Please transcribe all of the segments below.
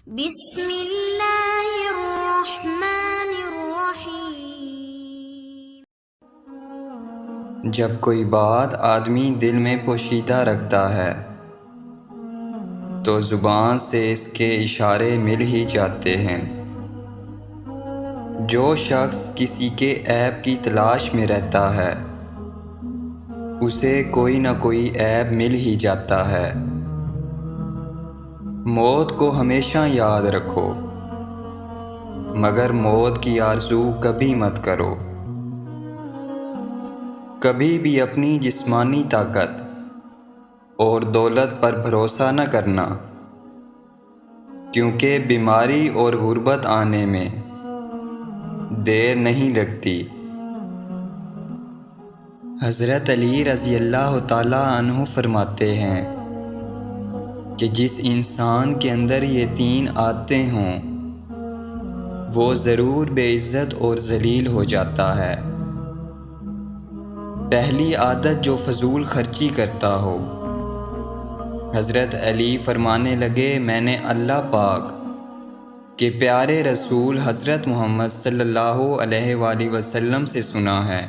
بسم اللہ الرحمن الرحیم۔ جب کوئی بات آدمی دل میں پوشیدہ رکھتا ہے تو زبان سے اس کے اشارے مل ہی جاتے ہیں۔ جو شخص کسی کے عیب کی تلاش میں رہتا ہے اسے کوئی نہ کوئی عیب مل ہی جاتا ہے۔ موت کو ہمیشہ یاد رکھو، مگر موت کی آرزو کبھی مت کرو۔ کبھی بھی اپنی جسمانی طاقت اور دولت پر بھروسہ نہ کرنا، کیونکہ بیماری اور غربت آنے میں دیر نہیں لگتی۔ حضرت علی رضی اللہ تعالیٰ عنہ فرماتے ہیں کہ جس انسان کے اندر یہ تین عادتیں ہوں وہ ضرور بے عزت اور ذلیل ہو جاتا ہے۔ پہلی عادت، جو فضول خرچی کرتا ہو۔ حضرت علی فرمانے لگے، میں نے اللہ پاک کے پیارے رسول حضرت محمد صلی اللہ علیہ وآلہ وسلم سے سنا ہے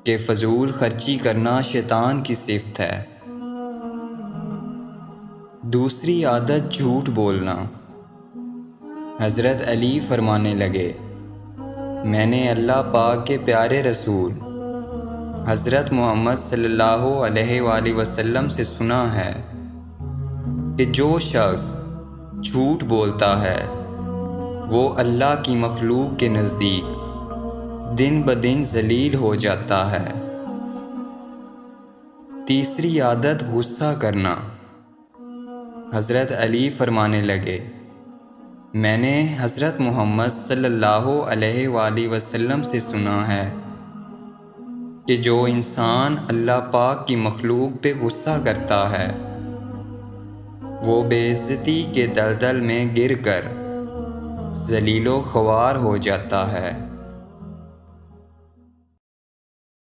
کہ فضول خرچی کرنا شیطان کی صفت ہے۔ دوسری عادت، جھوٹ بولنا۔ حضرت علی فرمانے لگے، میں نے اللہ پاک کے پیارے رسول حضرت محمد صلی اللہ علیہ وآلہ وسلم سے سنا ہے کہ جو شخص جھوٹ بولتا ہے وہ اللہ کی مخلوق کے نزدیک دن بدن ذلیل ہو جاتا ہے۔ تیسری عادت، غصہ کرنا۔ حضرت علی فرمانے لگے، میں نے حضرت محمد صلی اللہ علیہ وآلہ وسلم سے سنا ہے کہ جو انسان اللہ پاک کی مخلوق پہ غصہ کرتا ہے وہ بے عزتی کے دلدل میں گر کر ذلیل و خوار ہو جاتا ہے۔